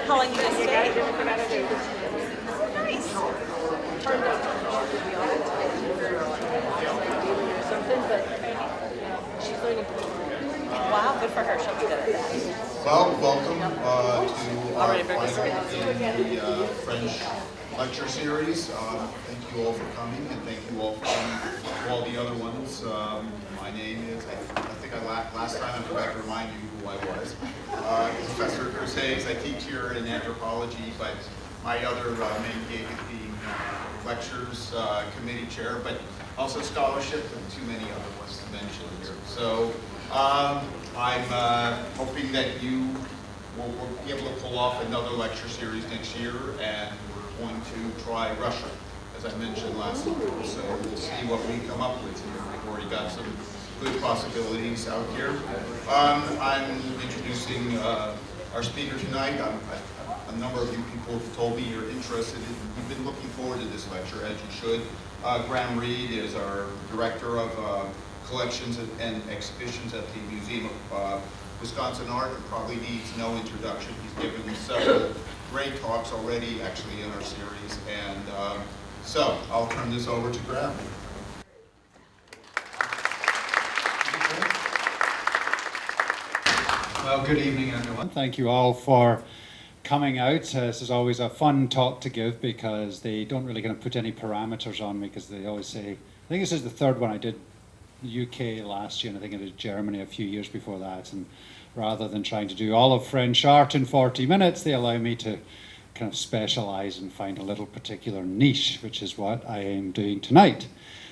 How long you gonna stay? Nice. Wow, good for her. She'll be good at that. Well, welcome to our final in the French lecture series. Thank you all for coming, and thank you all for coming to all the other ones. My name is, I think last time I forgot to remind you who I was. Professor Crusades. I teach here in anthropology, but my other main gig is being lectures committee chair, but also scholarship and too many other ones to mention here. So I'm hoping that you will be able to pull off another lecture series next year, and we're going to try Russia, as I mentioned last time. So we'll see what we come up with here. We've already got some good possibilities out here. I'm introducing our speaker tonight. A number of you people have told me you're interested in, you've been looking forward to this lecture, as you should. Graeme Reid is our director of collections and exhibitions at the Museum of Wisconsin Art, and probably needs no introduction. He's given several great talks already, actually, in our series. And so I'll turn this over to Graeme. Well, good evening, everyone. Thank you all for coming out. This is always a fun talk to give because they don't really kind of put any parameters on me, because they always say, I think this is the third one. I did UK last year, and I think I did Germany a few years before that. And rather than trying to do all of French art in 40 minutes, they allow me to kind of specialize and find a little particular niche, which is what I am doing tonight.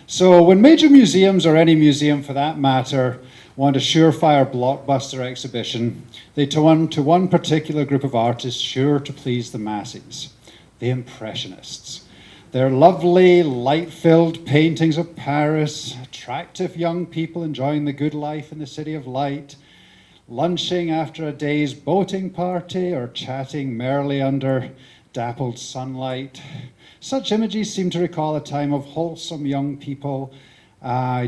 So when major museums, or any museum for that matter, want a surefire blockbuster exhibition, they turn to one particular group of artists sure to please the masses, the Impressionists. Their lovely, light-filled paintings of Paris, attractive young people enjoying the good life in the city of light, lunching after a day's boating party, or chatting merrily under dappled sunlight. Such images seem to recall a time of wholesome young people,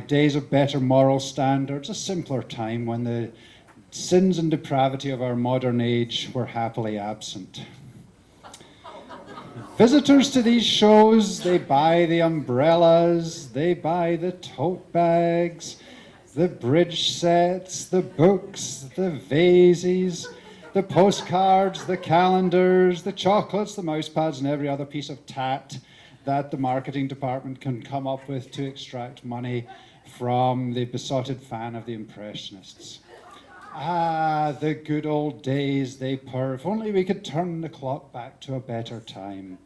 days of better moral standards, a simpler time when the sins and depravity of our modern age were happily absent. Visitors to these shows, they buy the umbrellas, they buy the tote bags, the bridge sets, the books, the vases, the postcards, the calendars, the chocolates, the mouse pads, and every other piece of tat that the marketing department can come up with to extract money from the besotted fan of the Impressionists. Ah, the good old days, they purr. If only we could turn the clock back to a better time.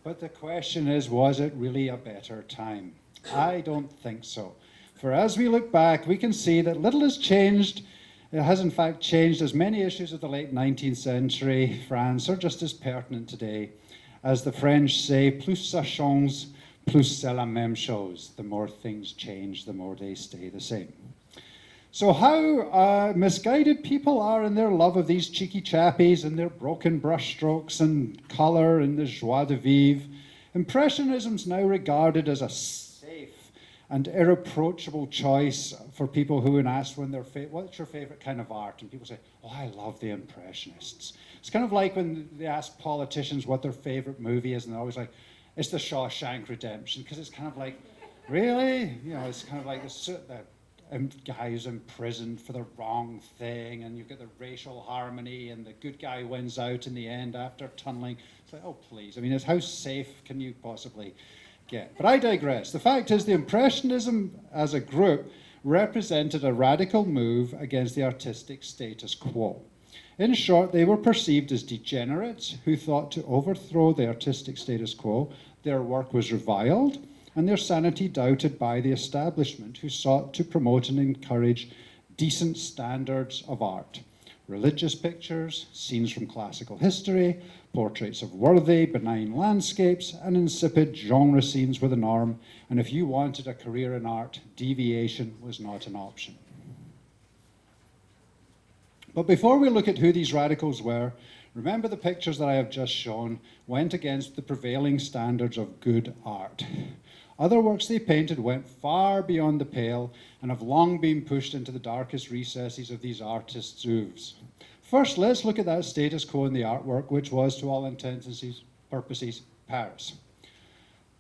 But the question is, was it really a better time? I don't think so. For as we look back, we can see that little has changed. It has in fact changed, as many issues of the late 19th century France are just as pertinent today. As the French say, plus ça change, plus c'est la même chose. The more things change, the more they stay the same. So how misguided people are in their love of these cheeky chappies and their broken brushstrokes and colour and the joie de vivre. Impressionism's now regarded as a safe and irreproachable choice for people who, when asked what's your favourite kind of art, and people say, oh, I love the Impressionists. It's kind of like when they ask politicians what their favourite movie is, and they're always like, it's The Shawshank Redemption, because it's kind of like, really? You know, it's kind of like the guy who's imprisoned for the wrong thing, and you've got the racial harmony, and the good guy wins out in the end after tunneling. It's like, oh, please. I mean, how safe can you possibly get? But I digress. The fact is, the Impressionism as a group represented a radical move against the artistic status quo. In short, they were perceived as degenerates who thought to overthrow the artistic status quo. Their work was reviled, and their sanity doubted by the establishment, who sought to promote and encourage decent standards of art. Religious pictures, scenes from classical history, portraits of worthy, benign landscapes, and insipid genre scenes were the norm, and if you wanted a career in art, deviation was not an option. But before we look at who these radicals were, remember the pictures that I have just shown went against the prevailing standards of good art. Other works they painted went far beyond the pale and have long been pushed into the darkest recesses of these artists' oeuvres. First, let's look at that status quo in the artwork, which was, to all intents and purposes, Paris.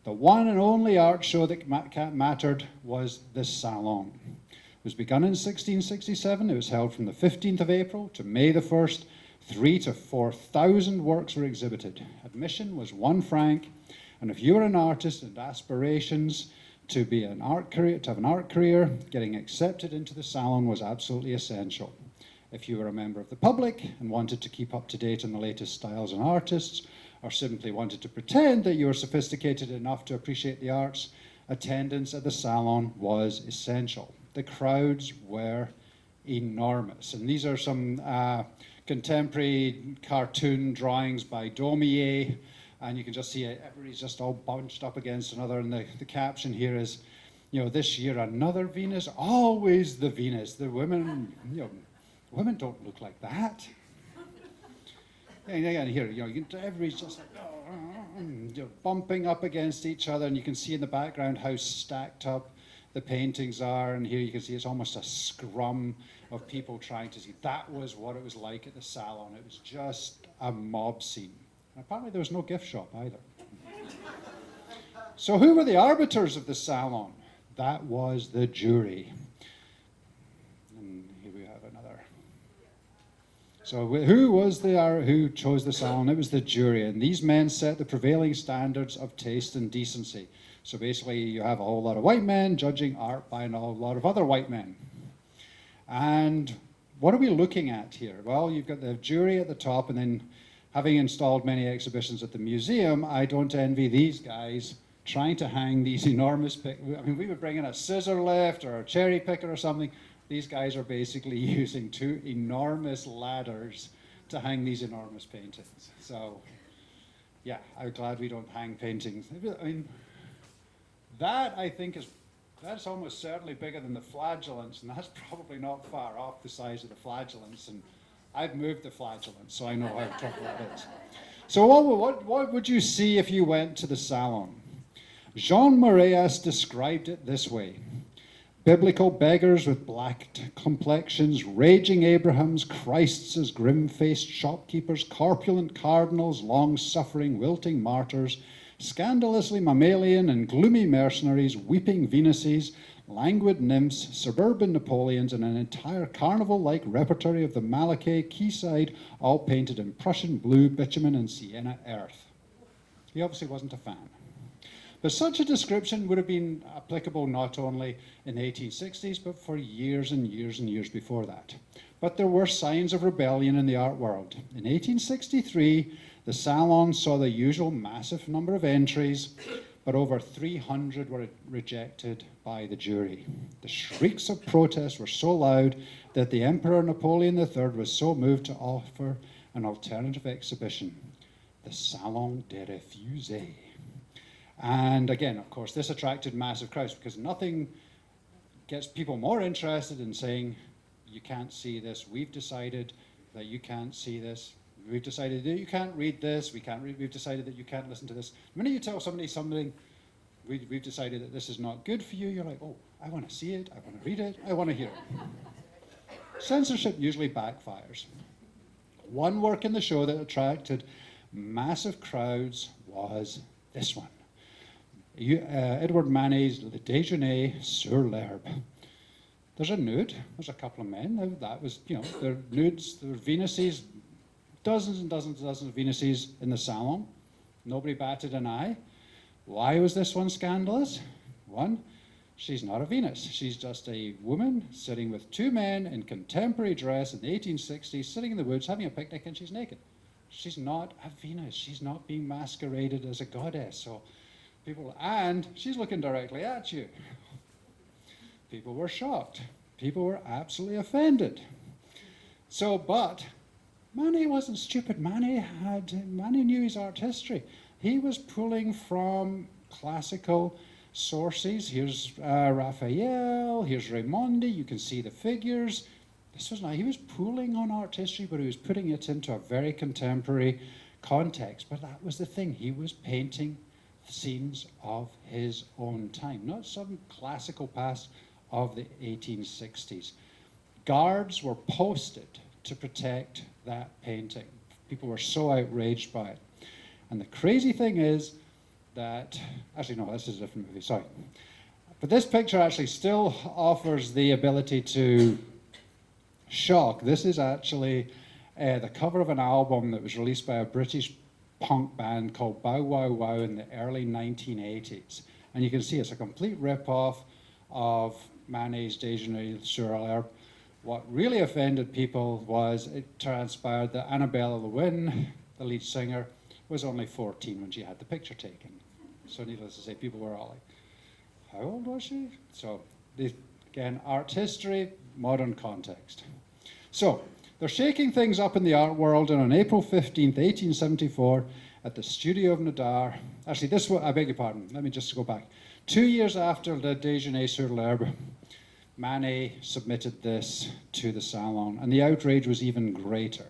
The one and only art show that mattered was the Salon. It was begun in 1667. It was held from the 15th of April to May the 1st. 3,000 to 4,000 works were exhibited. Admission was 1 franc, and if you were an artist and aspirations to be an art career, to have an art career, getting accepted into the Salon was absolutely essential. If you were a member of the public and wanted to keep up to date on the latest styles and artists, or simply wanted to pretend that you were sophisticated enough to appreciate the arts, attendance at the Salon was essential. The crowds were enormous. And these are some contemporary cartoon drawings by Daumier, and you can just see everybody's just all bunched up against another, and the caption here is, this year another Venus, always the Venus. The women, women don't look like that. And again, here, everybody's just like, bumping up against each other, and you can see in the background how stacked up the paintings are, and here you can see it's almost a scrum of people trying to see. That was what it was like at the Salon. It was just a mob scene. And apparently there was no gift shop either. So who were the arbiters of the Salon? That was the jury. And here we have another. So who chose the Salon? It was the jury, and these men set the prevailing standards of taste and decency. So basically you have a whole lot of white men judging art by a whole lot of other white men. And what are we looking at here? Well, you've got the jury at the top, and then having installed many exhibitions at the museum, I don't envy these guys trying to hang these enormous we would bring in a scissor lift or a cherry picker or something. These guys are basically using 2 enormous ladders to hang these enormous paintings. So, yeah, I'm glad we don't hang paintings. I mean, that I think that's almost certainly bigger than the flagellants, and that's probably not far off the size of the flagellants. And I've moved the flagellants, so I know how trouble that is. So what would you see if you went to the Salon? Jean Moreas described it this way: biblical beggars with black complexions, raging Abrahams, Christs as grim-faced shopkeepers, corpulent cardinals, long-suffering, wilting martyrs, scandalously mammalian and gloomy mercenaries, weeping Venuses, languid nymphs, suburban Napoleons, and an entire carnival-like repertory of the Malachi quayside, all painted in Prussian blue, bitumen, and sienna earth. He obviously wasn't a fan. But such a description would have been applicable not only in the 1860s, but for years and years and years before that. But there were signs of rebellion in the art world. In 1863, the Salon saw the usual massive number of entries, but over 300 were rejected by the jury. The shrieks of protest were so loud that the Emperor Napoleon III was so moved to offer an alternative exhibition, the Salon des Refusés. And again, of course, this attracted massive crowds because nothing gets people more interested in saying, you can't see this, we've decided that you can't see this, we've decided that you can't read this, we've decided that you can't listen to this. The minute you tell somebody something, we've decided that this is not good for you, you're like, oh, I want to see it, I want to read it, I want to hear it. Censorship usually backfires. One work in the show that attracted massive crowds was this one. Edward Manet's Le Déjeuner sur l'herbe. There's a nude, there's a couple of men, that was, there are nudes, there are Venuses, dozens and dozens and dozens of Venuses in the Salon. Nobody batted an eye. Why was this one scandalous? One, she's not a Venus. She's just a woman sitting with 2 men in contemporary dress in the 1860s, sitting in the woods, having a picnic, and she's naked. She's not a Venus. She's not being masqueraded as a goddess. So and she's looking directly at you. People were shocked. People were absolutely offended. So, but Manet wasn't stupid. Manet knew his art history. He was pulling from classical sources. Here's Raphael, here's Raimondi, you can see the figures. He was pulling on art history, but he was putting it into a very contemporary context. But that was the thing, he was painting scenes of his own time, not some classical past of the 1860s. Guards were posted to protect that painting. People were so outraged by it. And the crazy thing is that, actually no, this is a different movie, sorry. But this picture actually still offers the ability to shock. This is actually the cover of an album that was released by a British punk band called Bow Wow Wow in the early 1980s. And you can see it's a complete rip-off of Manet's Déjeuner sur l'herbe. What really offended people was it transpired that Annabelle Lewin, the lead singer, was only 14 when she had the picture taken. So needless to say, people were all like, how old was she? So again, art history, modern context. So they're shaking things up in the art world, and on April 15th, 1874, at the studio of Nadar, actually this was, I beg your pardon, let me just go back. 2 years after the Déjeuner sur l'herbe, Manet submitted this to the Salon, and the outrage was even greater.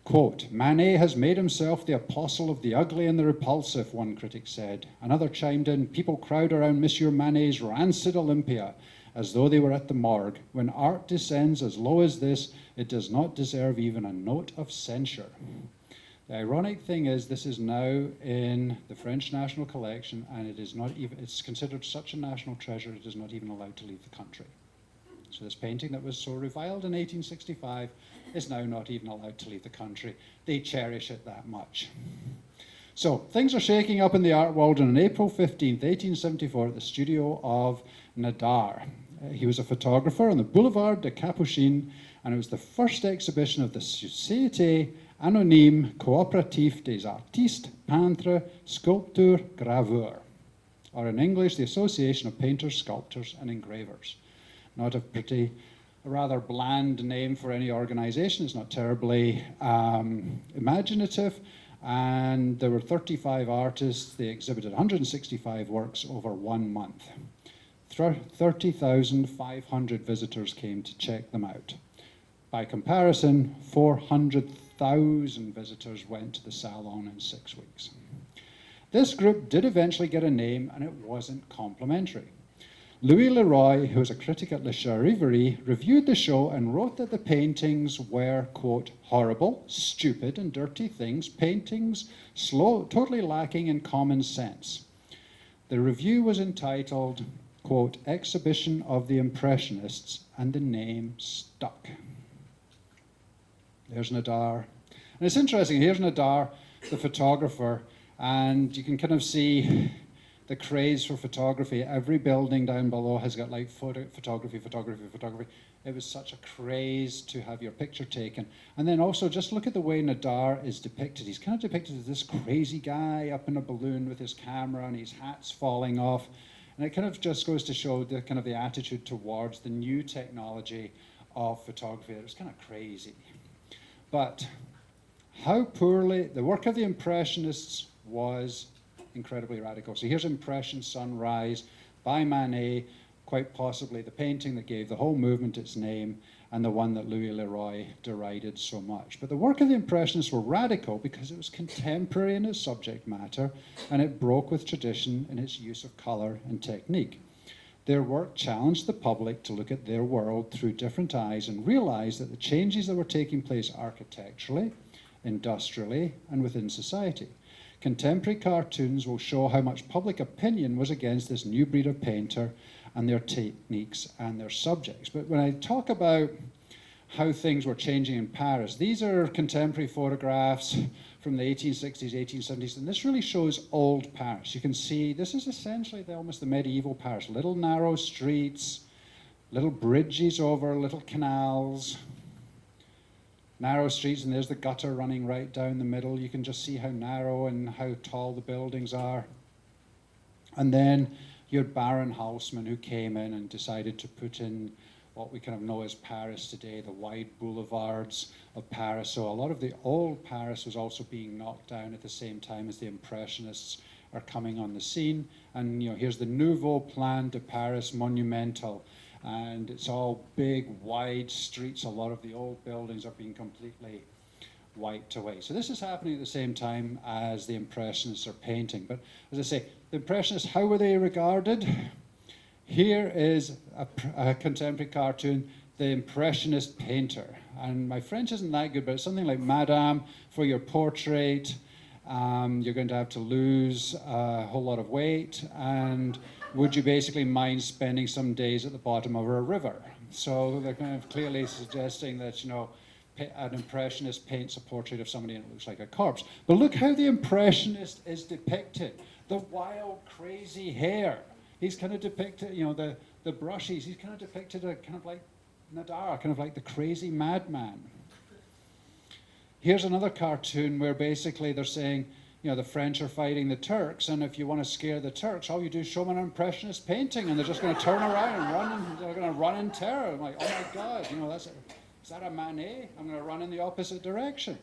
Quote, Manet has made himself the apostle of the ugly and the repulsive, one critic said. Another chimed in, people crowd around Monsieur Manet's rancid Olympia, as though they were at the morgue. When art descends as low as this, it does not deserve even a note of censure. The ironic thing is this is now in the French National Collection, and it is not even, it's considered such a national treasure it is not even allowed to leave the country. So this painting that was so reviled in 1865 is now not even allowed to leave the country. They cherish it that much. So things are shaking up in the art world, and on April 15th, 1874, at the studio of Nadar. He was a photographer on the Boulevard de Capucines, and it was the first exhibition of the Société Anonyme Coopérative des Artistes, Peintres, Sculpteurs, Graveurs, or in English, the Association of Painters, Sculptors, and Engravers. Not a rather bland name for any organization. It's not terribly imaginative. And there were 35 artists. They exhibited 165 works over 1 month. 30,500 visitors came to check them out. By comparison, 400,000 visitors went to the Salon in 6 weeks. This group did eventually get a name, and it wasn't complimentary. Louis Leroy, who was a critic at Le Charivari, reviewed the show and wrote that the paintings were, quote, horrible, stupid, and dirty things, paintings slow, totally lacking in common sense. The review was entitled, quote, Exhibition of the Impressionists, and the name stuck. There's Nadar. And it's interesting, here's Nadar, the photographer, and you can kind of see the craze for photography. Every building down below has got like photography. It was such a craze to have your picture taken. And then also just look at the way Nadar is depicted. He's kind of depicted as this crazy guy up in a balloon with his camera and his hat's falling off. And it kind of just goes to show the kind of the attitude towards the new technology of photography. It was kind of crazy. But how poorly, the work of the Impressionists was incredibly radical. So here's Impression Sunrise by Manet, quite possibly the painting that gave the whole movement its name and the one that Louis Leroy derided so much. But the work of the Impressionists were radical because it was contemporary in its subject matter and it broke with tradition in its use of color and technique. Their work challenged the public to look at their world through different eyes and realize that the changes that were taking place architecturally, industrially, and within society. Contemporary cartoons will show how much public opinion was against this new breed of painter and their techniques and their subjects. But when I talk about how things were changing in Paris, these are contemporary photographs from the 1860s, 1870s, and this really shows old Paris. You can see this is essentially almost the medieval Paris. Little narrow streets, little bridges over little canals, narrow streets, and there's the gutter running right down the middle. You can just see how narrow and how tall the buildings are. And then you had Baron Haussmann, who came in and decided to put in what we kind of know as Paris today, the wide boulevards of Paris. So a lot of the old Paris was also being knocked down at the same time as the Impressionists are coming on the scene. And here's the Nouveau Plan de Paris Monumental. And it's all big, wide streets. A lot of the old buildings are being completely wiped away. So this is happening at the same time as the Impressionists are painting. But as I say, the Impressionists, how were they regarded? Here is a contemporary cartoon, the Impressionist painter. And my French isn't that good, but it's something like, Madame, for your portrait, you're going to have to lose a whole lot of weight, and would you basically mind spending some days at the bottom of a river? So they're kind of clearly suggesting that, an impressionist paints a portrait of somebody and it looks like a corpse. But look how the impressionist is depicted. The wild, crazy hair. He's kind of depicted, the brushes. He's kind of depicted kind of like Nadar, kind of like the crazy madman. Here's another cartoon where basically they're saying, the French are fighting the Turks, and if you want to scare the Turks, all you do is show them an impressionist painting, and they're just going to turn around and run, and they're going to run in terror. I'm like, oh my God, is that a Manet? I'm going to run in the opposite direction.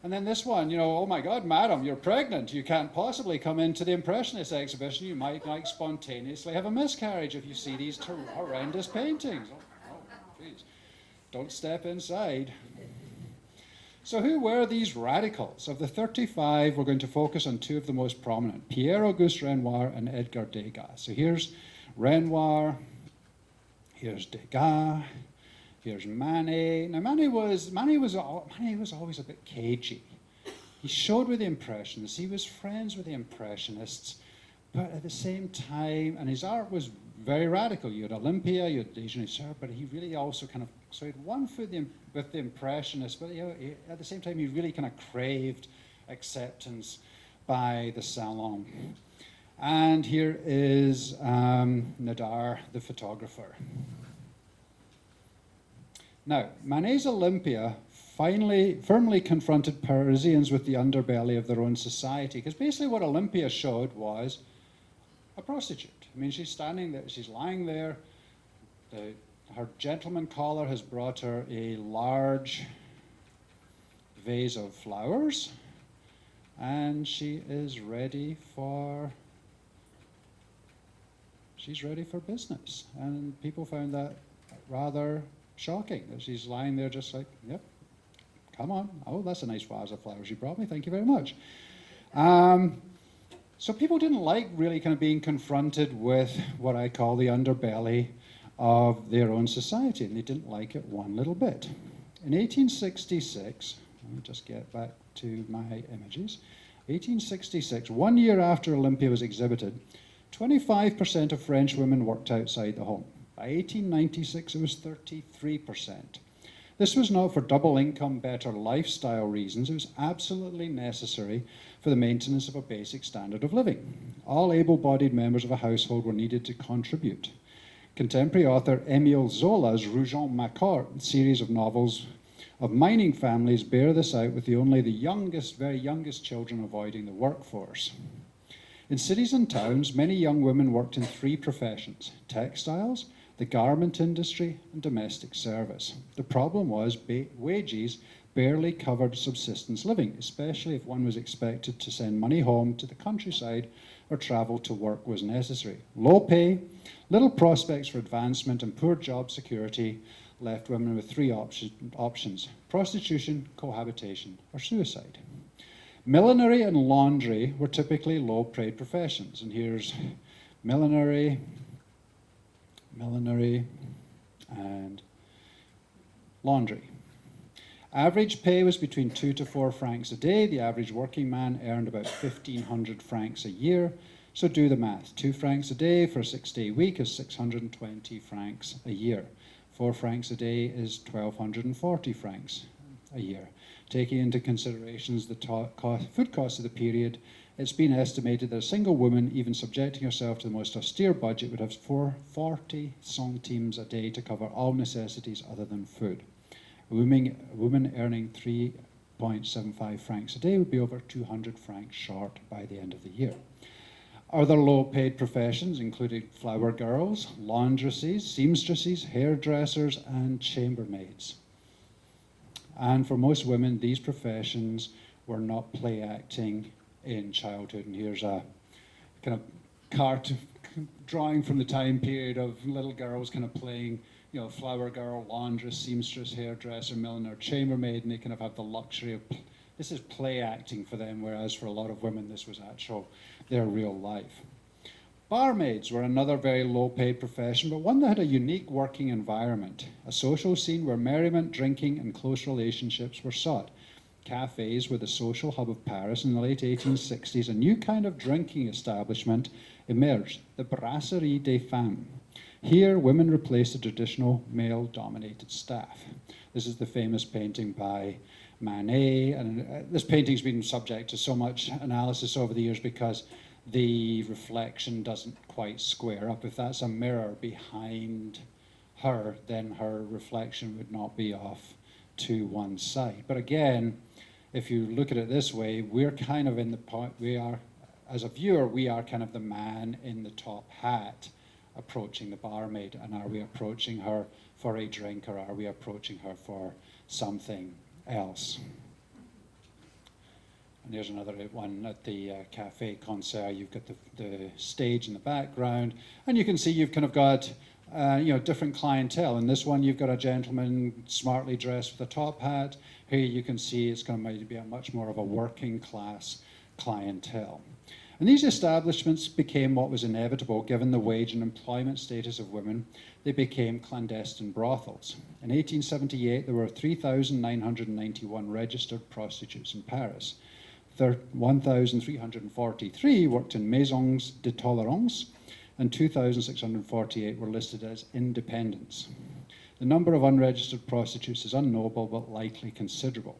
And then this one, oh my God, madam, you're pregnant. You can't possibly come into the Impressionist exhibition. You might spontaneously have a miscarriage if you see these horrendous paintings. Oh, please, don't step inside. So who were these radicals? Of the 35, we're going to focus on two of the most prominent, Pierre Auguste Renoir and Edgar Degas. So here's Renoir, here's Degas, here's Manet. Now Manet was always a bit cagey. He showed with the Impressionists, he was friends with the Impressionists, but at the same time, and his art was very radical. You had Olympia, you had Degas, but he really also so he had one foot with the Impressionists, but at the same time, he really kind of craved acceptance by the Salon. And here is Nadar, the photographer. Now, Manet's Olympia firmly confronted Parisians with the underbelly of their own society, because basically what Olympia showed was a prostitute. I mean, she's standing there, she's lying there. Her gentleman caller has brought her a large vase of flowers, and she is ready for business. And people found that rather shocking, that she's lying there just like, yep, come on. Oh, that's a nice vase of flowers you brought me. Thank you very much. So people didn't like really kind of being confronted with what I call the underbelly of their own society, and they didn't like it one little bit. In 1866, let me just get back to my images. 1866, 1 year after Olympia was exhibited, 25% of French women worked outside the home. By 1896, it was 33%. This was not for double income, better lifestyle reasons. It was absolutely necessary for the maintenance of a basic standard of living. All able-bodied members of a household were needed to contribute. Contemporary author Émile Zola's Rougon Macquart series of novels of mining families bear this out, with only the youngest, very youngest children avoiding the workforce. In cities and towns, many young women worked in three professions: textiles, the garment industry, and domestic service. The problem was wages barely covered subsistence living, especially if one was expected to send money home to the countryside or travel to work was necessary. Low pay, little prospects for advancement, and poor job security left women with three options: prostitution, cohabitation, or suicide. Millinery and laundry were typically low-paid professions, and here's millinery, and laundry. Average pay was between 2 to 4 francs a day. The average working man earned about 1,500 francs a year. So do the math. 2 francs a day for a 6-day week is 620 francs a year. 4 francs a day is 1,240 francs a year. Taking into considerations the food costs of the period, it's been estimated that a single woman, even subjecting herself to the most austere budget, would have 40 centimes a day to cover all necessities other than food. A woman earning 3.75 francs a day would be over 200 francs short by the end of the year. Other low-paid professions included flower girls, laundresses, seamstresses, hairdressers, and chambermaids. And for most women, these professions were not play acting in childhood. And here's a kind of drawing from the time period of little girls kind of playing, flower girl, laundress, seamstress, hairdresser, milliner, chambermaid, and they kind of have the luxury of, this is play acting for them, whereas for a lot of women, this was their real life. Barmaids were another very low-paid profession, but one that had a unique working environment, a social scene where merriment, drinking, and close relationships were sought. Cafes were the social hub of Paris in the late 1860s. A new kind of drinking establishment emerged, the Brasserie des Femmes. Here, women replaced the traditional male-dominated staff. This is the famous painting by Manet, and this painting's been subject to so much analysis over the years because the reflection doesn't quite square up. If that's a mirror behind her, then her reflection would not be off to one side. But again, if you look at it this way, we're kind of in the point, we are, as a viewer, we are kind of the man in the top hat approaching the barmaid. And are we approaching her for a drink, or are we approaching her for something else? And here's another one at the Café Concert. You've got the stage in the background, and you can see you've kind of got different clientele. In this one, you've got a gentleman smartly dressed with a top hat. Here you can see it's going to be a much more of a working class clientele. And these establishments became what was inevitable given the wage and employment status of women. They became clandestine brothels. In 1878, there were 3,991 registered prostitutes in Paris. 1,343 worked in maisons de tolérance, and 2,648 were listed as independents. The number of unregistered prostitutes is unknowable, but likely considerable.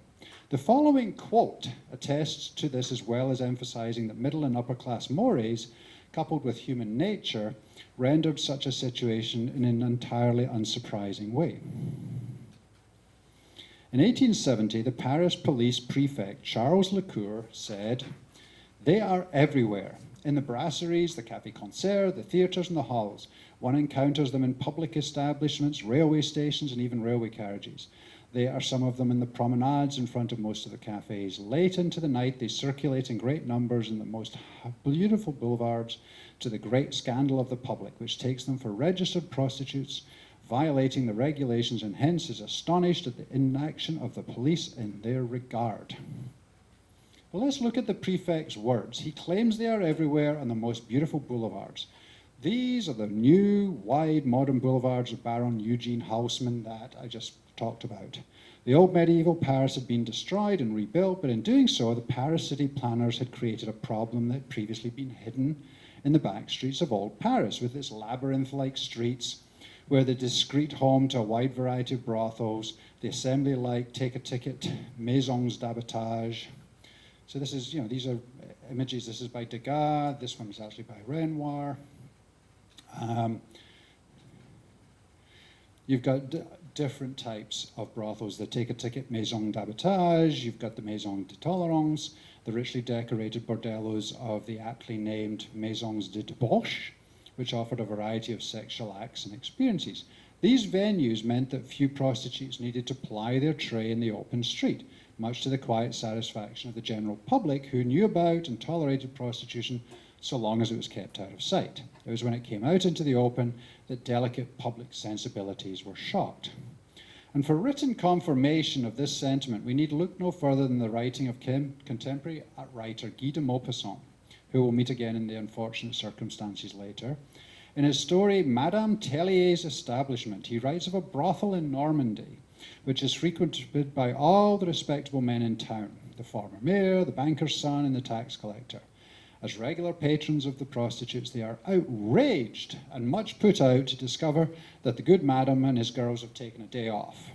The following quote attests to this, as well as emphasizing that middle and upper class mores, coupled with human nature, rendered such a situation in an entirely unsurprising way. In 1870, the Paris police prefect, Charles Lecour, said, "They are everywhere. In the brasseries, the café concert, the theatres and the halls. One encounters them in public establishments, railway stations, and even railway carriages. There are some of them in the promenades in front of most of the cafes. Late into the night, they circulate in great numbers in the most beautiful boulevards, to the great scandal of the public, which takes them for registered prostitutes, violating the regulations, and hence is astonished at the inaction of the police in their regard." Well, let's look at the prefect's words. He claims they are everywhere on the most beautiful boulevards. These are the new, wide, modern boulevards of Baron Eugene Haussmann that I just talked about. The old medieval Paris had been destroyed and rebuilt, but in doing so, the Paris city planners had created a problem that had previously been hidden in the back streets of old Paris, with its labyrinth-like streets, where the discreet home to a wide variety of brothels, the assembly-like take-a-ticket maisons d'habitage. So this is, these are images. This is by Degas. This one is actually by Renoir. You've got different types of brothels. The take-a-ticket maison d'habitage. You've got the maison de tolérance, the richly decorated bordellos of the aptly named maisons de debauche, which offered a variety of sexual acts and experiences. These venues meant that few prostitutes needed to ply their tray in the open street, much to the quiet satisfaction of the general public, who knew about and tolerated prostitution so long as it was kept out of sight. It was when it came out into the open that delicate public sensibilities were shocked. And for written confirmation of this sentiment, we need look no further than the writing of contemporary writer Guy de Maupassant, who we'll meet again in the unfortunate circumstances later. In his story, Madame Tellier's Establishment, he writes of a brothel in Normandy, which is frequented by all the respectable men in town, the former mayor, the banker's son, and the tax collector. As regular patrons of the prostitutes, they are outraged and much put out to discover that the good madam and his girls have taken a day off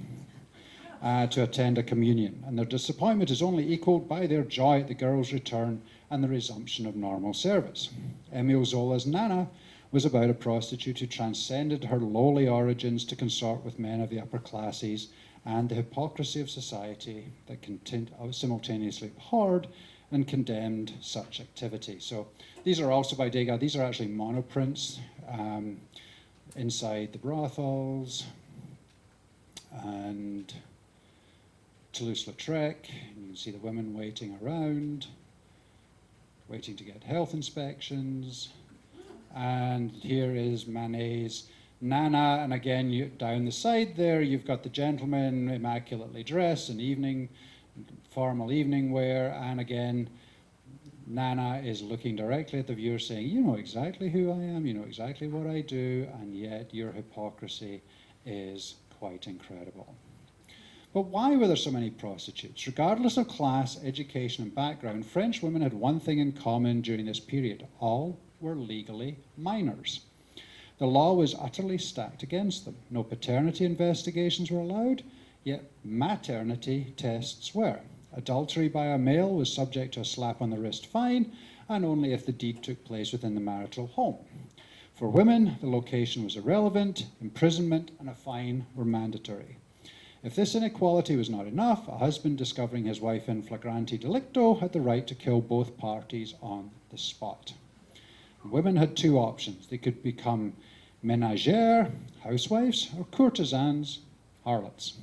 to attend a communion, and their disappointment is only equaled by their joy at the girls' return and the resumption of normal service. Emile Zola's Nana was about a prostitute who transcended her lowly origins to consort with men of the upper classes, and the hypocrisy of society that simultaneously abhorred and condemned such activity. So these are also by Degas. These are actually monoprints inside the brothels. And Toulouse-Lautrec, you can see the women waiting around, waiting to get health inspections. And here is Manet's Nana, and again, down the side there, you've got the gentleman immaculately dressed in formal evening wear, and again, Nana is looking directly at the viewer saying, you know exactly who I am, you know exactly what I do, and yet your hypocrisy is quite incredible. But why were there so many prostitutes? Regardless of class, education, and background, French women had one thing in common during this period. All were legally minors. The law was utterly stacked against them. No paternity investigations were allowed, yet maternity tests were. Adultery by a male was subject to a slap on the wrist fine, and only if the deed took place within the marital home. For women, the location was irrelevant, imprisonment and a fine were mandatory. If this inequality was not enough, a husband discovering his wife in flagrante delicto had the right to kill both parties on the spot. Women had two options. They could become ménagères, housewives, or courtesans, harlots.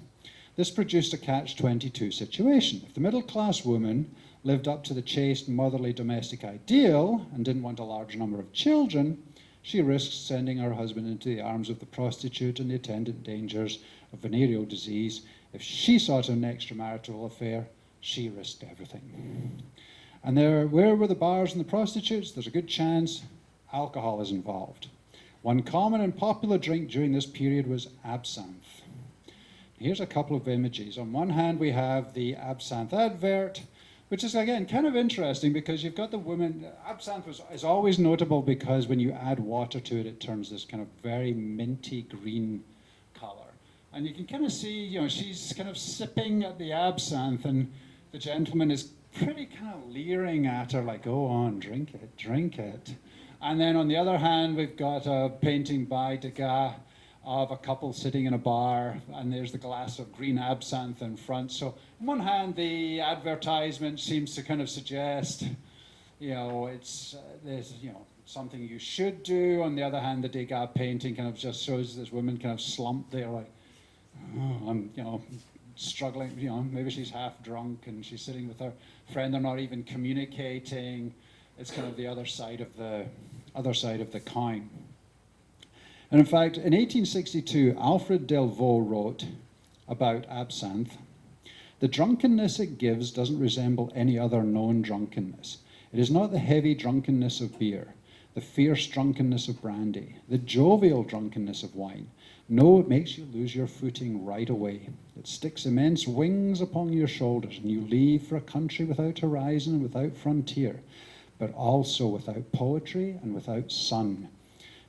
This produced a catch-22 situation. If the middle-class woman lived up to the chaste, motherly domestic ideal and didn't want a large number of children, she risked sending her husband into the arms of the prostitute and the attendant dangers of venereal disease. If she sought an extramarital affair, she risked everything. And where were the bars and the prostitutes? There's a good chance alcohol is involved. One common and popular drink during this period was absinthe. Here's a couple of images. On one hand, we have the absinthe advert, which is, again, kind of interesting because you've got the woman. Absinthe is always notable because when you add water to it, it turns this kind of very minty green color. And you can kind of see, she's kind of sipping at the absinthe, and the gentleman is pretty kind of leering at her, like, go on, drink it, drink it. And then on the other hand, we've got a painting by Degas of a couple sitting in a bar, and there's the glass of green absinthe in front. So on one hand, the advertisement seems to kind of suggest, it's there's something you should do. On the other hand, the Degas painting kind of just shows this woman kind of slumped there, like, oh, I'm struggling. Maybe she's half drunk and she's sitting with her friend. They're not even communicating. It's kind of the other side of the coin. And in fact, in 1862, Alfred Delvaux wrote about absinthe, "The drunkenness it gives doesn't resemble any other known drunkenness. It is not the heavy drunkenness of beer, the fierce drunkenness of brandy, the jovial drunkenness of wine. No, it makes you lose your footing right away. It sticks immense wings upon your shoulders, and you leave for a country without horizon and without frontier, but also without poetry and without sun.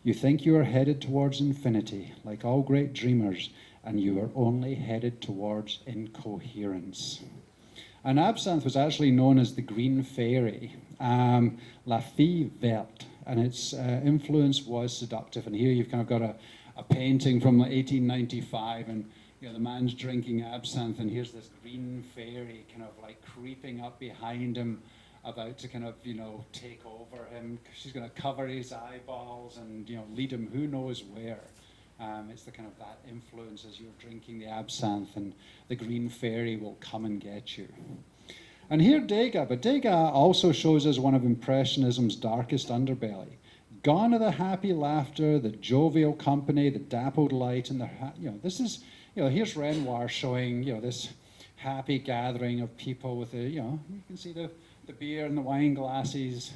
You think you are headed towards infinity, like all great dreamers, and you are only headed towards incoherence." And absinthe was actually known as the Green Fairy, La Fille Verte, and its influence was seductive. And here you've kind of got a painting from 1895, and the man's drinking absinthe, and here's this green fairy kind of like creeping up behind him, about to kind of, take over him. She's going to cover his eyeballs and, lead him who knows where. It's the kind of that influence as you're drinking the absinthe, and the green fairy will come and get you. And here Degas, but Degas also shows us one of Impressionism's darkest underbelly. Gone are the happy laughter, the jovial company, the dappled light, and this is, here's Renoir showing, this happy gathering of people with you can see the beer and the wine glasses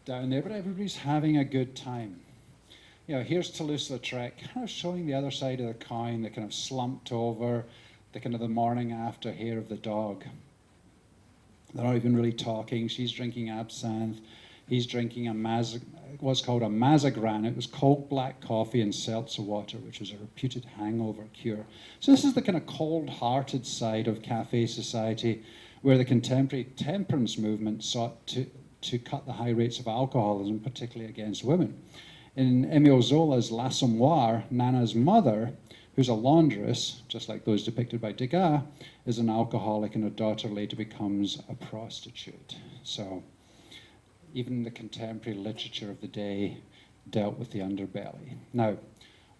down there, but everybody's having a good time. Here's Toulouse-Lautrec, kind of showing the other side of the coin, the kind of slumped over, the kind of the morning after hair of the dog. They're not even really talking. She's drinking absinthe. He's drinking what's called a mazagran. It was cold black coffee and seltzer water, which was a reputed hangover cure. So this is the kind of cold-hearted side of cafe society, where the contemporary temperance movement sought to cut the high rates of alcoholism, particularly against women. In Émile Zola's L'Assommoir, Nana's mother, who's a laundress, just like those depicted by Degas, is an alcoholic, and her daughter later becomes a prostitute. So even the contemporary literature of the day dealt with the underbelly. Now,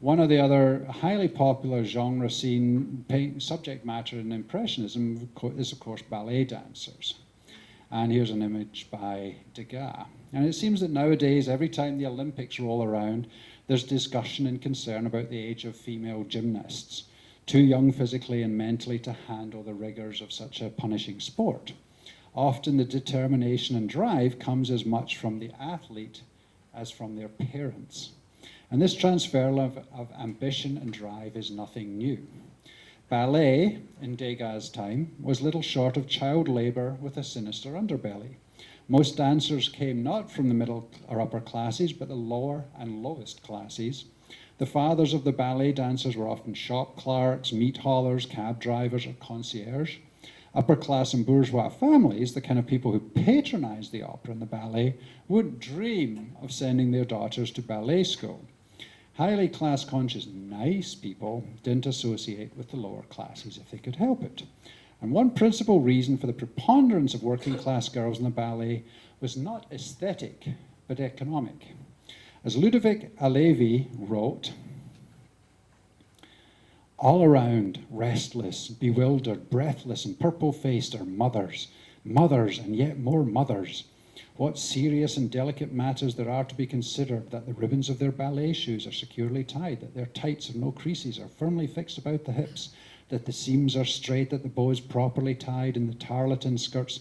one of the other highly popular genre scene subject matter in Impressionism is, of course, ballet dancers. And here's an image by Degas. And it seems that nowadays, every time the Olympics roll around, there's discussion and concern about the age of female gymnasts, too young physically and mentally to handle the rigors of such a punishing sport. Often the determination and drive comes as much from the athlete as from their parents. And this transfer of ambition and drive is nothing new. Ballet, in Degas' time, was little short of child labor with a sinister underbelly. Most dancers came not from the middle or upper classes, but the lower and lowest classes. The fathers of the ballet dancers were often shop clerks, meat haulers, cab drivers, or concierge. Upper class and bourgeois families, the kind of people who patronized the opera and the ballet, wouldn't dream of sending their daughters to ballet school. Highly class conscious, nice people didn't associate with the lower classes if they could help it. And one principal reason for the preponderance of working class girls in the ballet was not aesthetic, but economic. As Ludovic Alevi wrote, all around, restless, bewildered, breathless, and purple-faced are mothers, mothers, and yet more mothers. What serious and delicate matters there are to be considered, that the ribbons of their ballet shoes are securely tied, that their tights have no creases, are firmly fixed about the hips, that the seams are straight, that the bow is properly tied, and the tarlatan skirts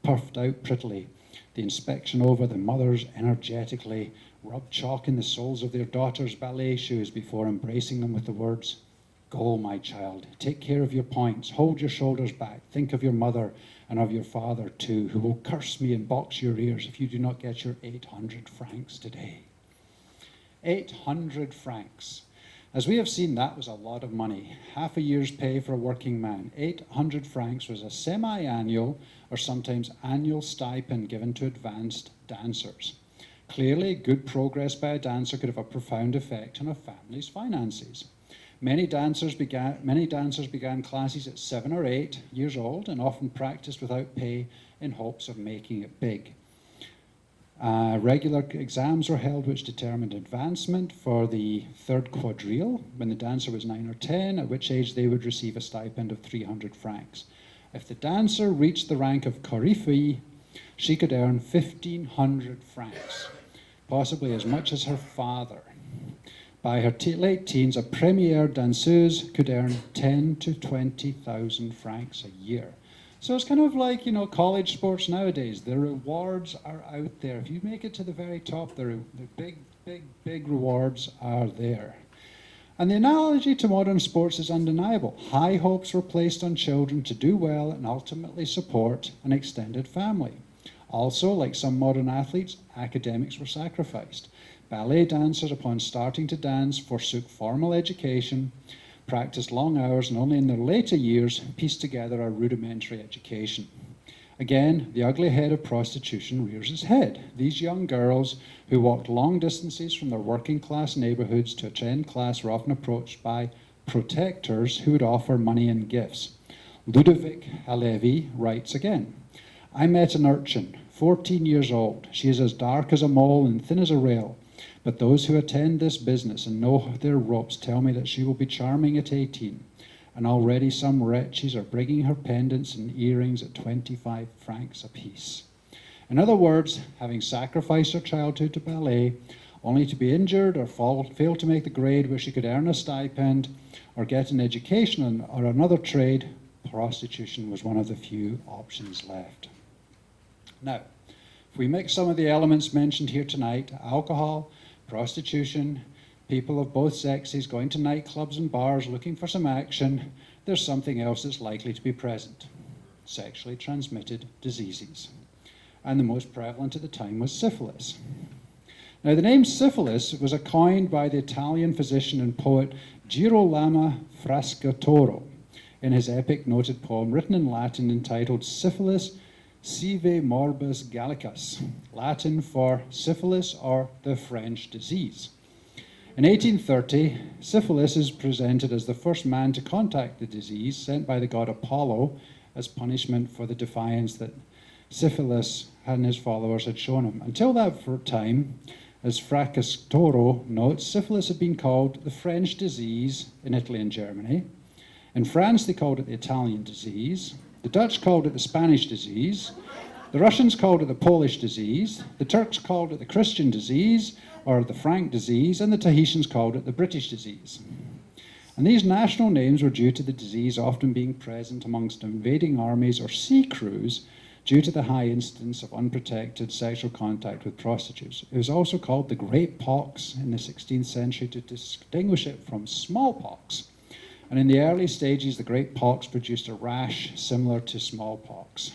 puffed out prettily. The inspection over, the mothers energetically rub chalk in the soles of their daughters' ballet shoes before embracing them with the words, "Go, my child, take care of your points, hold your shoulders back, think of your mother and of your father too, who will curse me and box your ears if you do not get your 800 francs today." 800 francs. As we have seen, that was a lot of money. Half a year's pay for a working man. 800 francs was a semi-annual or sometimes annual stipend given to advanced dancers. Clearly, good progress by a dancer could have a profound effect on a family's finances. Many dancers began classes at 7 or 8 years old and often practiced without pay in hopes of making it big. Regular exams were held which determined advancement for the third quadrille when the dancer was 9 or 10, at which age they would receive a stipend of 300 francs. If the dancer reached the rank of coryphée, she could earn 1,500 francs, possibly as much as her father. By her late teens, a première danseuse could earn 10 to 20,000 francs a year. So it's kind of like, college sports nowadays. The rewards are out there. If you make it to the very top, the big rewards are there. And the analogy to modern sports is undeniable. High hopes were placed on children to do well and ultimately support an extended family. Also, like some modern athletes, academics were sacrificed. Ballet dancers, upon starting to dance, forsook formal education, practiced long hours, and only in their later years pieced together a rudimentary education. Again, the ugly head of prostitution rears its head. These young girls who walked long distances from their working class neighborhoods to attend class were often approached by protectors who would offer money and gifts. Ludovic Alevi writes again, "I met an urchin, 14 years old. She is as dark as a mole and thin as a rail. But those who attend this business and know their ropes tell me that she will be charming at 18. And already some wretches are bringing her pendants and earrings at 25 francs apiece." In other words, having sacrificed her childhood to ballet, only to be injured or fail to make the grade where she could earn a stipend or get an education or another trade, prostitution was one of the few options left. Now, if we mix some of the elements mentioned here tonight, alcohol, prostitution, people of both sexes going to nightclubs and bars looking for some action, there's something else that's likely to be present: sexually transmitted diseases. And the most prevalent at the time was syphilis. Now, the name syphilis was coined by the Italian physician and poet Girolamo Fracastoro in his epic noted poem written in Latin entitled Syphilis Sive Morbus Gallicus, Latin for syphilis or the French disease. In 1830, syphilis is presented as the first man to contact the disease, sent by the god Apollo as punishment for the defiance that syphilis and his followers had shown him. Until that time, as Fracastoro notes, syphilis had been called the French disease in Italy and Germany. In France, they called it the Italian disease. The Dutch called it the Spanish disease. The Russians called it the Polish disease. The Turks called it the Christian disease, or the Frank disease, and the Tahitians called it the British disease. And these national names were due to the disease often being present amongst invading armies or sea crews due to the high incidence of unprotected sexual contact with prostitutes. It was also called the Great Pox in the 16th century to distinguish it from smallpox. And in the early stages, the Great Pox produced a rash similar to smallpox.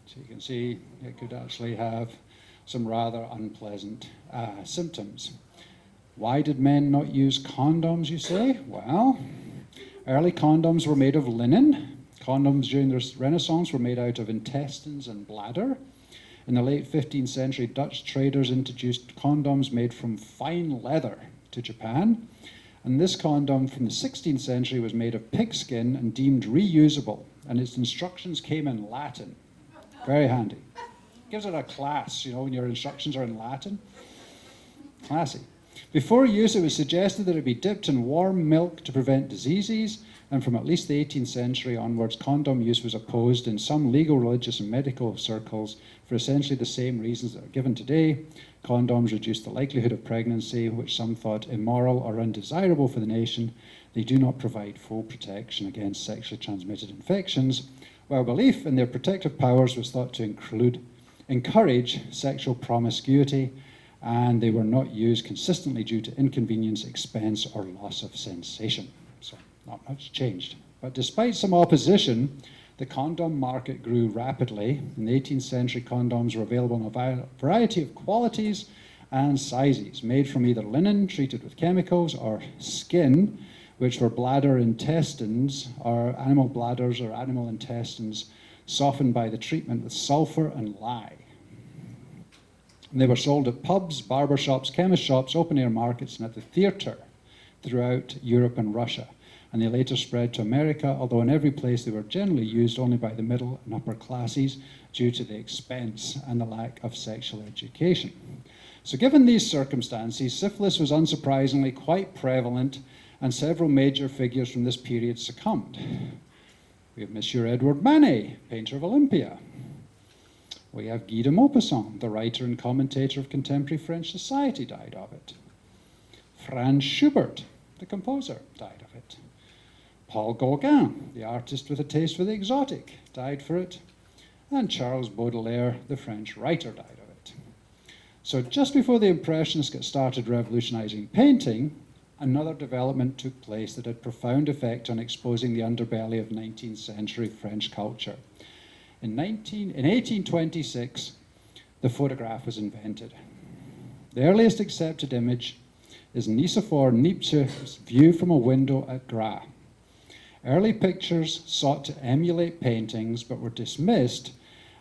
So you can see it could actually have some rather unpleasant symptoms. Why did men not use condoms, you say? Well, early condoms were made of linen. Condoms during the Renaissance were made out of intestines and bladder. In the late 15th century, Dutch traders introduced condoms made from fine leather to Japan. And this condom from the 16th century was made of pigskin and deemed reusable. And its instructions came in Latin. Very handy. Gives it a class, you know, when your instructions are in Latin. Classy. Before use, it was suggested that it be dipped in warm milk to prevent diseases, and from at least the 18th century onwards, condom use was opposed in some legal, religious, and medical circles for essentially the same reasons that are given today. Condoms reduce the likelihood of pregnancy, which some thought immoral or undesirable for the nation. They do not provide full protection against sexually transmitted infections, while belief in their protective powers was thought to encourage sexual promiscuity, and they were not used consistently due to inconvenience, expense, or loss of sensation. So not much changed. But despite some opposition, the condom market grew rapidly. In the 18th century, condoms were available in a variety of qualities and sizes, made from either linen treated with chemicals or skin, which were bladder intestines, or animal bladders or animal intestines, softened by the treatment with sulfur and lye. And they were sold at pubs, barber shops, chemist shops, open-air markets, and at the theatre throughout Europe and Russia. And they later spread to America, although in every place they were generally used only by the middle and upper classes due to the expense and the lack of sexual education. So given these circumstances, syphilis was unsurprisingly quite prevalent, and several major figures from this period succumbed. We have Monsieur Edward Manet, painter of Olympia. We have Guy de Maupassant, the writer and commentator of contemporary French society, died of it. Franz Schubert, the composer, died of it. Paul Gauguin, the artist with a taste for the exotic, died for it. And Charles Baudelaire, the French writer, died of it. So just before the Impressionists got started revolutionizing painting, another development took place that had profound effect on exposing the underbelly of 19th century French culture. In 1826, the photograph was invented. The earliest accepted image is Nicephore Nietzsche's view from a window at Grasse. Early pictures sought to emulate paintings, but were dismissed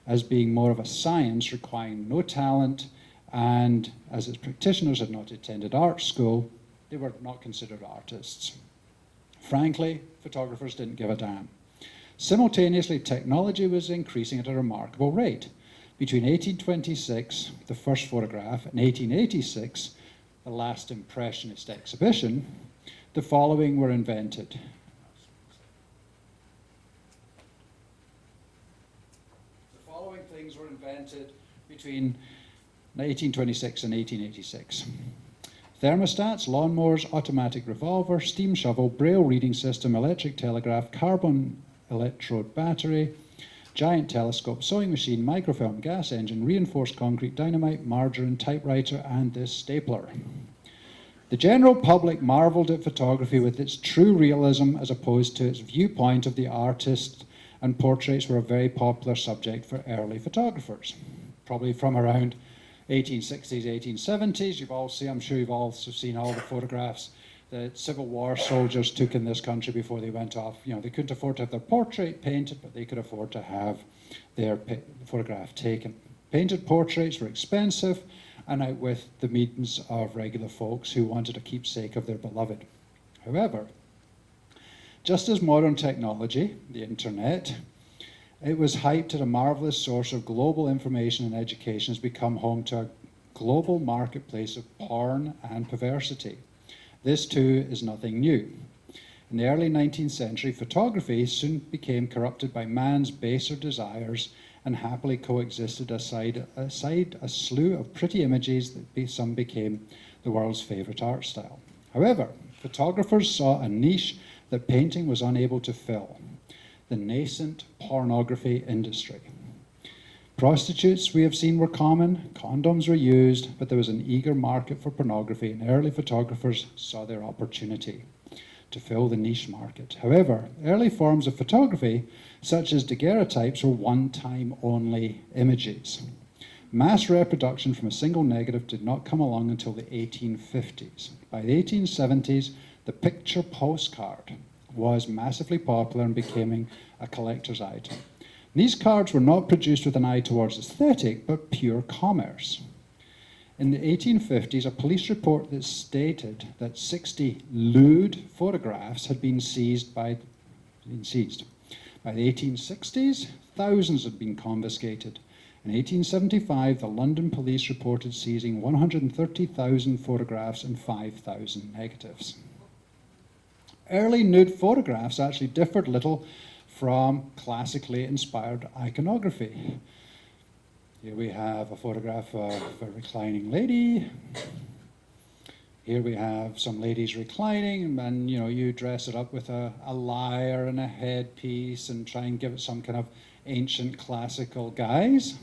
as being more of a science requiring no talent, and as its practitioners had not attended art school, they were not considered artists. Frankly, photographers didn't give a damn. Simultaneously, technology was increasing at a remarkable rate. Between 1826, the first photograph, and 1886, the last Impressionist exhibition, the following were invented. The following things were invented between 1826 and 1886. Thermostats, lawnmowers, automatic revolver, steam shovel, braille reading system, electric telegraph, carbon electrode battery, giant telescope, sewing machine, microfilm, gas engine, reinforced concrete, dynamite, margarine, typewriter, and this stapler. The general public marveled at photography with its true realism as opposed to its viewpoint of the artist, and portraits were a very popular subject for early photographers. Probably from around 1860s, 1870s, I'm sure you've also seen all the photographs that Civil War soldiers took in this country before they went off. You know, they couldn't afford to have their portrait painted, but they could afford to have their photograph taken. Painted portraits were expensive and out with the means of regular folks who wanted a keepsake of their beloved. However, just as modern technology, the internet, it was hyped at a marvelous source of global information and education, has become home to a global marketplace of porn and perversity. This too is nothing new. In the early 19th century, photography soon became corrupted by man's baser desires and happily coexisted aside a slew of pretty images that some became the world's favorite art style. However, photographers saw a niche that painting was unable to fill. the nascent pornography industry. Prostitutes, we have seen, were common, condoms were used, but there was an eager market for pornography, and early photographers saw their opportunity to fill the niche market. However, early forms of photography, such as daguerreotypes, were one-time only images. Mass reproduction from a single negative did not come along until the 1850s. By the 1870s, the picture postcard was massively popular and becoming a collector's item. These cards were not produced with an eye towards aesthetic, but pure commerce. In the 1850s, a police report that stated that 60 lewd photographs had been seized. By the 1860s, thousands had been confiscated. In 1875, the London police reported seizing 130,000 photographs and 5,000 negatives. Early nude photographs actually differed little from classically inspired iconography. Here we have a photograph of a reclining lady. Here we have some ladies reclining, and you dress it up with a lyre and a headpiece and try and give it some kind of ancient classical guise.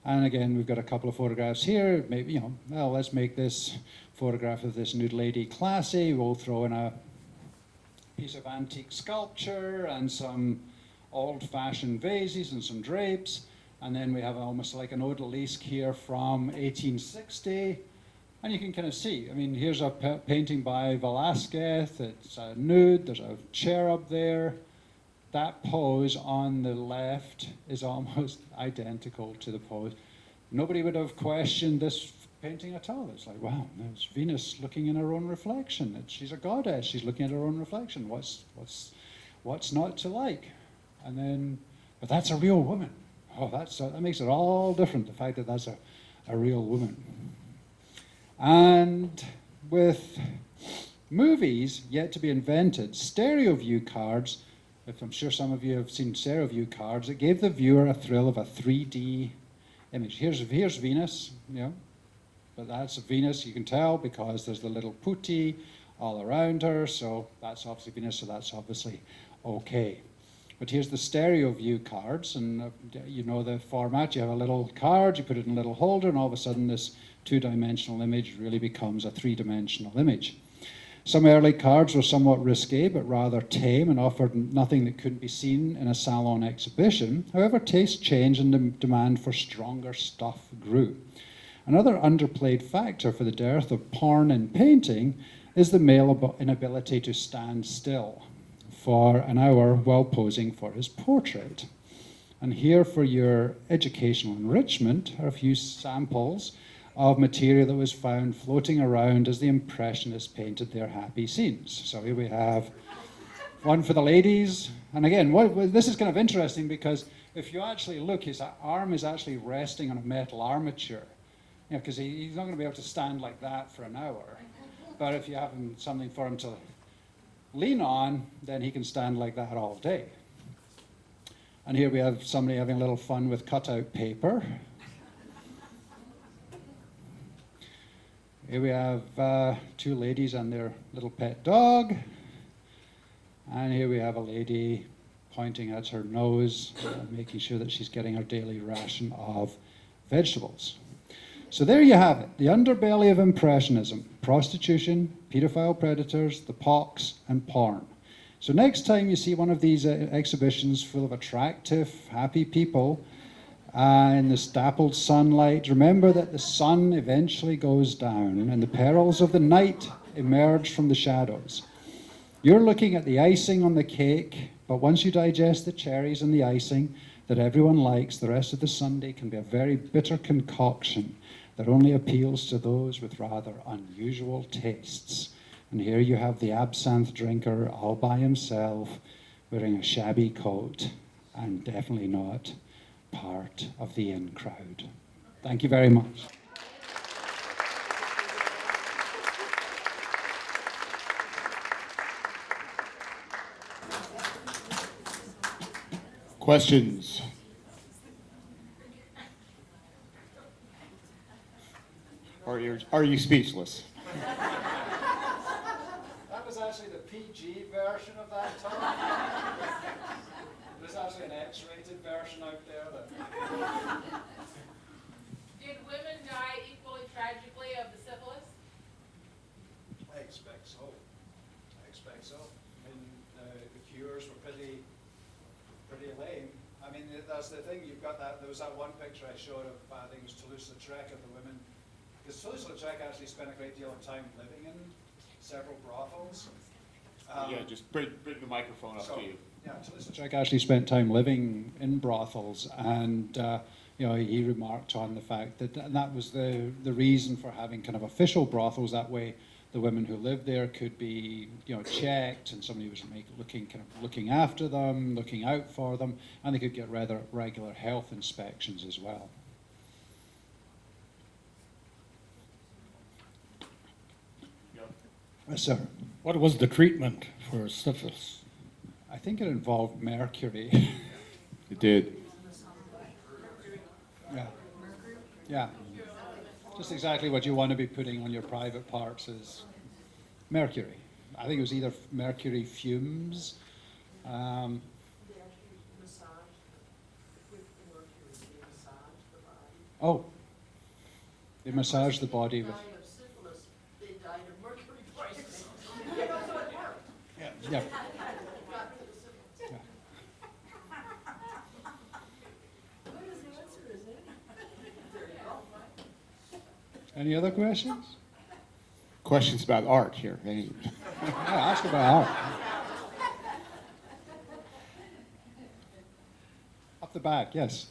And again, we've got a couple of photographs here. Maybe, well, let's make this photograph of this nude lady classy. We'll throw in a piece of antique sculpture and some old-fashioned vases and some drapes. And then we have almost like an odalisque here from 1860. And you can kind of see, here's a painting by Velázquez. It's a nude, there's a cherub there. That pose on the left is almost identical to the pose. Nobody would have questioned this painting at all. It's like, wow, there's Venus looking in her own reflection. She's a goddess, she's looking at her own reflection. What's not to like? And then, but that's a real woman. Oh, that makes it all different, the fact that that's a real woman. And with movies yet to be invented, stereo view cards, if I'm sure some of you have seen stereo view cards, it gave the viewer a thrill of a 3D image. Here's Venus, but that's Venus, you can tell, because there's the little putti all around her, so that's obviously Venus, so that's obviously okay. But here's the stereo view cards, and you know the format. You have a little card, you put it in a little holder, and all of a sudden this two-dimensional image really becomes a three-dimensional image. Some early cards were somewhat risque, but rather tame and offered nothing that couldn't be seen in a Salon exhibition. However, taste changed and the demand for stronger stuff grew. Another underplayed factor for the dearth of porn in painting is the male inability to stand still for an hour while posing for his portrait. And here, for your educational enrichment, are a few samples of material that was found floating around as the Impressionists painted their happy scenes. So here we have one for the ladies. And again, this is kind of interesting because if you actually look, his arm is actually resting on a metal armature. Because he's not going to be able to stand like that for an hour. But if you have something for him to lean on, then he can stand like that all day. And here we have somebody having a little fun with cutout paper. Here we have two ladies and their little pet dog. And here we have a lady pointing at her nose, making sure that she's getting her daily ration of vegetables. So there you have it, the underbelly of Impressionism: prostitution, pedophile predators, the pox, and porn. So next time you see one of these exhibitions full of attractive, happy people in this dappled sunlight, remember that the sun eventually goes down and the perils of the night emerge from the shadows. You're looking at the icing on the cake, but once you digest the cherries and the icing that everyone likes, the rest of the sundae can be a very bitter concoction that only appeals to those with rather unusual tastes. And here you have the absinthe drinker all by himself, wearing a shabby coat, and definitely not part of the in crowd. Thank you very much. Questions? Are you speechless? That was actually the PG version of that talk. There's actually an X-rated version out there that... Did women die equally tragically of the syphilis? I expect so. I mean, the cures were pretty lame. I mean, that's the thing. You've got that. There was that one picture I showed of, I think it was Toulouse-Lautrec, of the women. Because Toulouse-Lautrec actually spent a great deal of time living in several brothels. Yeah, just bring the microphone up to you. Yeah, Toulouse-Lautrec actually spent time living in brothels, and he remarked on the fact that that was the reason for having kind of official brothels. That way, the women who lived there could be checked, and somebody was looking after them, looking out for them, and they could get rather regular health inspections as well. Yes, sir. What was the treatment for syphilis? I think it involved mercury. It did. Yeah. Just exactly what you want to be putting on your private parts is mercury. I think it was either mercury fumes. They actually massage with the mercury. They massage the body. Oh, they massage the body with. They died of syphilis. They died of mercury poisoning. So it worked. Yeah. Got rid of the syphilis. Good as the answer is any. There you go. Any other questions? Questions about art here. Any- Yeah, ask about art. Up the back, yes.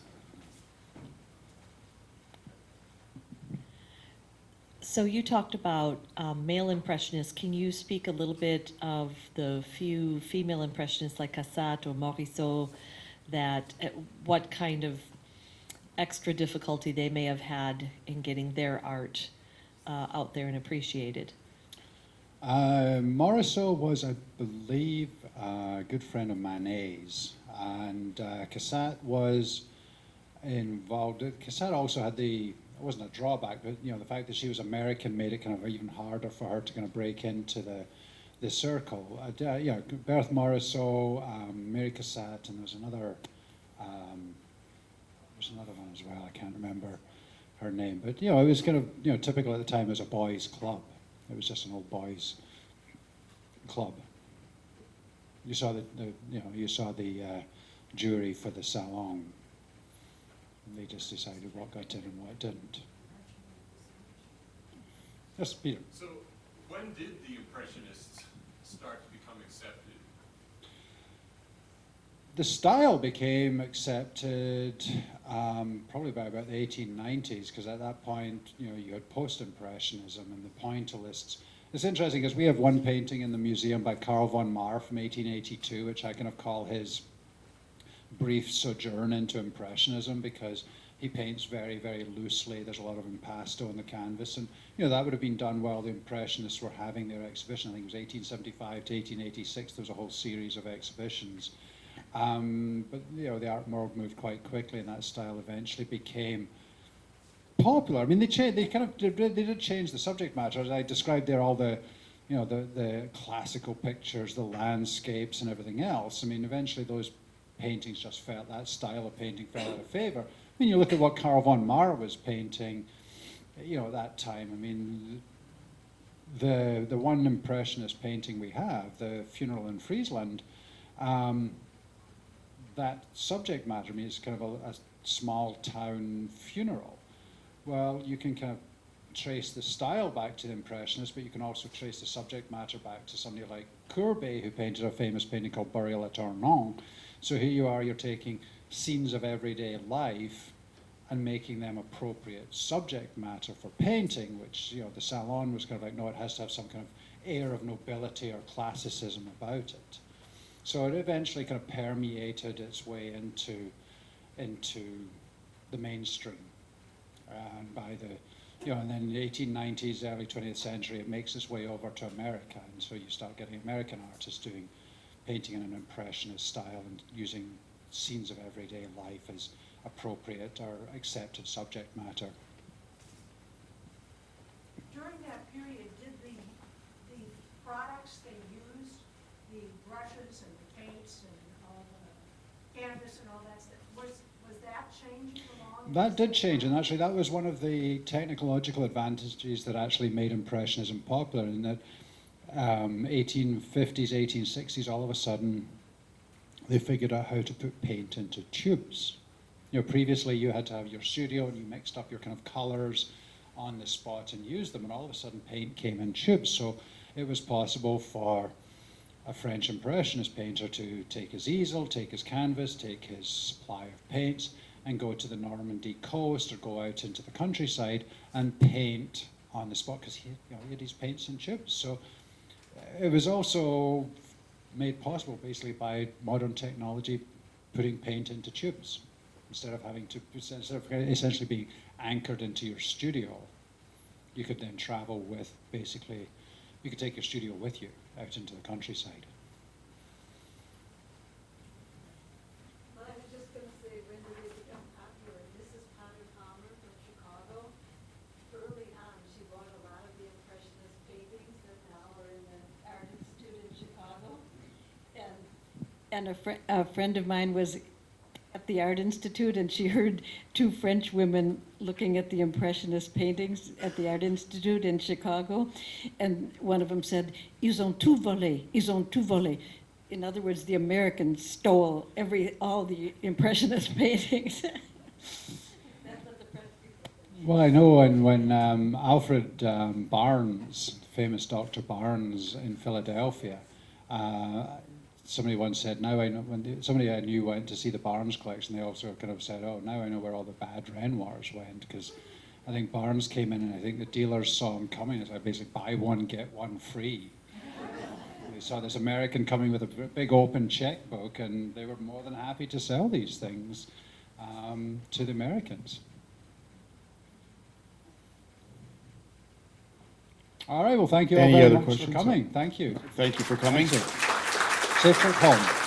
So you talked about male impressionists. Can you speak a little bit of the few female impressionists like Cassatt or Morisot, that what kind of extra difficulty they may have had in getting their art out there and appreciated? Morisot was, I believe, a good friend of Manet's, and Cassatt was involved. Cassatt also had it wasn't a drawback, but the fact that she was American made it kind of even harder for her to kind of break into the circle. Berthe Morisot, Mary Cassatt, and there's another one as well. I can't remember her name, but it was kind of typical at the time as a boys' club. It was just an old boys' club. You saw the jury for the Salon. They just decided what got in and what didn't. Yes, Peter. So, when did the Impressionists start to become accepted? The style became accepted probably by about the 1890s, because at that point, you had post-impressionism and the pointillists. It's interesting because we have one painting in the museum by Carl von Marr from 1882, which I kind of call his brief sojourn into impressionism, because he paints very, very loosely. There's a lot of impasto on the canvas, and that would have been done while the Impressionists were having their exhibition. I think it was 1875 to 1886. There was a whole series of exhibitions. But the art world moved quite quickly, and that style eventually became popular. I mean, they did change the subject matter. As I described there, all the classical pictures, the landscapes, and everything else. I mean, eventually those paintings just felt, that style of painting fell out of favor. I mean, you look at what Carl von Marr was painting, at that time. I mean, the one Impressionist painting we have, the Funeral in Friesland, that subject matter, I mean, it's kind of a small town funeral. Well, you can kind of trace the style back to the Impressionists, but you can also trace the subject matter back to somebody like Courbet, who painted a famous painting called Burial at Ornans. So here you are, you're taking scenes of everyday life and making them appropriate subject matter for painting, which, the Salon was kind of like, no, it has to have some kind of air of nobility or classicism about it. So it eventually kind of permeated its way into the mainstream. And by and then in the 1890s, early 20th century, it makes its way over to America. And so you start getting American artists doing painting in an impressionist style and using scenes of everyday life as appropriate or accepted subject matter. During that period, did the products they used brushes and the paints and all the canvas and all that stuff. Was that changing along? That did change, and actually that was one of the technological advantages that actually made Impressionism popular, in that 1850s, 1860s, all of a sudden they figured out how to put paint into tubes. You know, previously you had to have your studio and you mixed up your kind of colors on the spot and used them, and all of a sudden paint came in tubes. So it was possible for a French Impressionist painter to take his easel, take his canvas, take his supply of paints, and go to the Normandy coast or go out into the countryside and paint on the spot, because he had these paints in tubes. So it was also made possible basically by modern technology, putting paint into tubes instead of essentially being anchored into your studio. You could then travel with basically, you could take your studio with you out into the countryside. Well, I was just going to say, when did they become popular? Mrs. Potter Palmer from Chicago, early on, she bought a lot of the Impressionist paintings that now are in the Art Institute in Chicago. And a friend of mine was at the Art Institute, and she heard two French women looking at the Impressionist paintings at the Art Institute in Chicago, and one of them said, "Ils ont tout volé, ils ont tout volé." In other words, the Americans stole all the Impressionist paintings. That's what the French people said. Well, I know when Alfred Barnes, famous Dr. Barnes in Philadelphia, somebody once said, now I know, somebody I knew went to see the Barnes collection, they also kind of said, oh, now I know where all the bad Renoirs went, because I think Barnes came in and I think the dealers saw him coming, as I basically buy one, get one free. They saw this American coming with a big open checkbook, and they were more than happy to sell these things to the Americans. All right, well, thank you all Any very other much questions? for coming. Thank you. Thank you for coming. Thank you. Safe trip home.